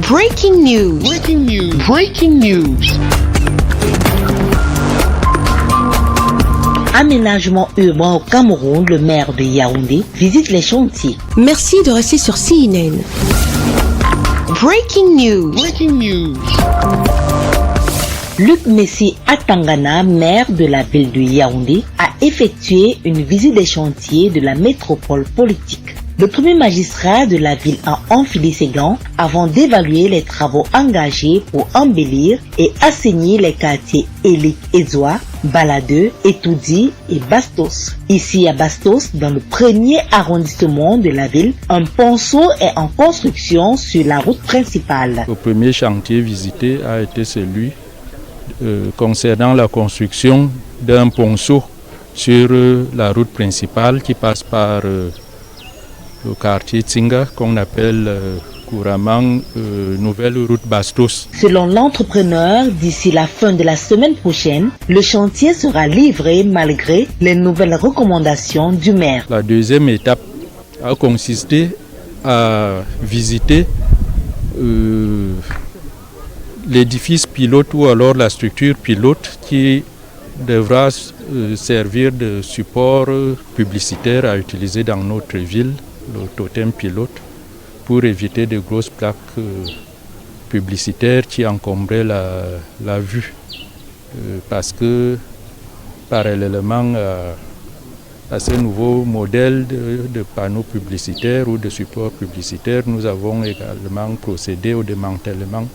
Breaking news. Breaking news. Breaking news. Aménagement urbain au Cameroun, le maire de Yaoundé visite les chantiers. Merci de rester sur CNN. Breaking news. Breaking news. Luc Messi Atangana, maire de la ville de Yaoundé, a effectué une visite des chantiers de la métropole politique. Le premier magistrat de la ville a enfilé ses gants avant d'évaluer les travaux engagés pour embellir et assainir les quartiers Elik Ezoa, Baladeux, Etoudi et Bastos. Ici à Bastos, dans le premier arrondissement de la ville, un ponceau est en construction sur la route principale. Le premier chantier visité a été celui concernant la construction d'un ponceau sur la route principale qui passe par le quartier Tsinga, qu'on appelle couramment Nouvelle Route Bastos. Selon l'entrepreneur, d'ici la fin de la semaine prochaine, le chantier sera livré malgré les nouvelles recommandations du maire. La deuxième étape a consisté à visiter l'édifice pilote ou alors la structure pilote qui devra servir de support publicitaire à utiliser dans notre ville, le totem pilote, pour éviter de grosses plaques publicitaires qui encombraient la vue. Parce que parallèlement à ce nouveau modèle de panneaux publicitaires ou de supports publicitaires, nous avons également procédé au démantèlement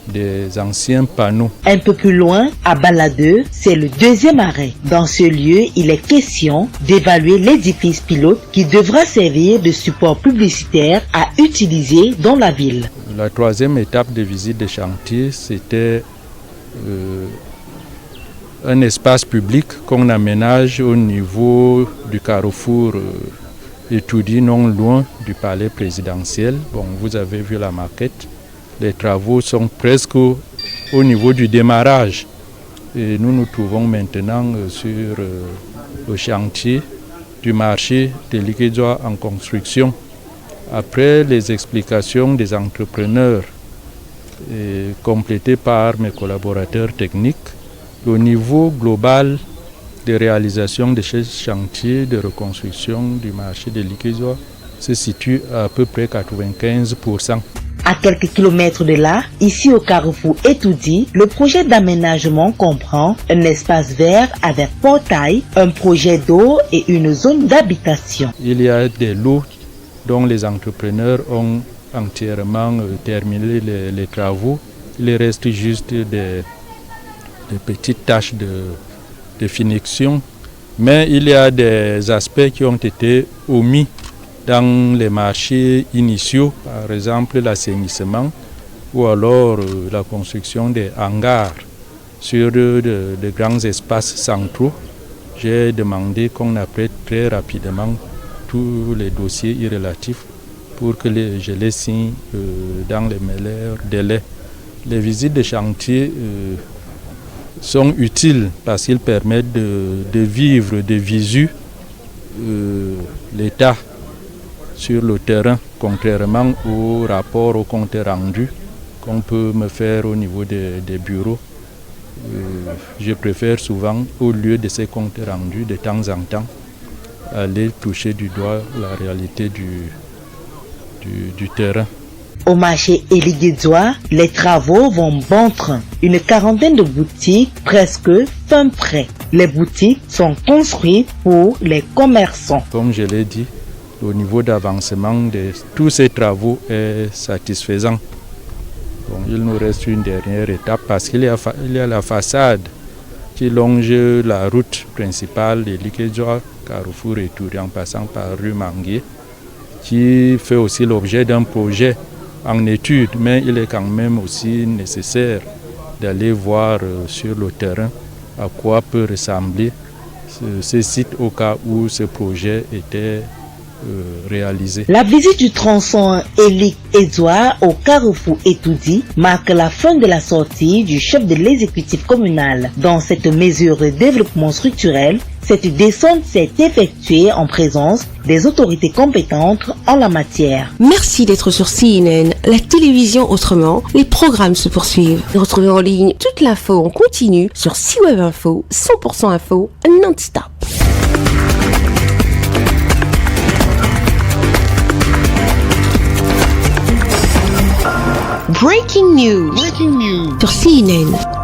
des anciens panneaux. Un peu plus loin, à Baladeux, c'est le deuxième arrêt. Dans ce lieu, il est question d'évaluer l'édifice pilote qui devra servir de support publicitaire à utiliser dans la ville. La troisième étape de visite des chantiers, c'était un espace public qu'on aménage au niveau du carrefour Etoudi, non loin du palais présidentiel. Bon, vous avez vu la maquette. Les travaux sont presque au niveau du démarrage. Et nous nous trouvons maintenant sur le chantier du marché de Likedoa en construction. Après les explications des entrepreneurs et complétées par mes collaborateurs techniques, le niveau global de réalisation de ce chantier de reconstruction du marché de Likedoa se situe à peu près 95%. À quelques kilomètres de là, ici au carrefour Etoudi, le projet d'aménagement comprend un espace vert avec portail, un projet d'eau et une zone d'habitation. Il y a des lots dont les entrepreneurs ont entièrement terminé les travaux. Il reste juste des petites tâches de finition, mais il y a des aspects qui ont été omis dans les marchés initiaux, par exemple l'assainissement ou alors la construction des hangars sur de grands espaces centraux. J'ai demandé qu'on apprête très rapidement tous les dossiers irrélatifs pour que je les signe dans les meilleurs délais. Les visites de chantier sont utiles parce qu'ils permettent de vivre de visu l'état sur le terrain, contrairement au rapport au compte rendu qu'on peut me faire au niveau des bureaux. Je préfère souvent, au lieu de ces comptes rendus, de temps en temps, aller toucher du doigt la réalité du terrain. Au marché Eligedzoa, les travaux vont bon train. Une quarantaine de boutiques presque fin prêt. Les boutiques sont construites pour les commerçants. Comme je l'ai dit, le niveau d'avancement de tous ces travaux est satisfaisant. Bon, il nous reste une dernière étape parce qu'il y a la façade qui longe la route principale de Likedoa, Carrefour et Touri en passant par rue Manguier, qui fait aussi l'objet d'un projet en étude, mais il est quand même aussi nécessaire d'aller voir sur le terrain à quoi peut ressembler ce site au cas où ce projet était réalisé. La visite du tronçon Elik Ezoa au carrefour Etoudi marque la fin de la sortie du chef de l'exécutif communal. Dans cette mesure de développement structurel, Cette descente s'est effectuée en présence des autorités compétentes en la matière. Merci d'être sur CNN, la télévision autrement. Les programmes se poursuivent. Retrouvez en ligne toute l'info en continu sur CWeb Info, 100% info, non-stop. Breaking news Breaking news. sur CNN.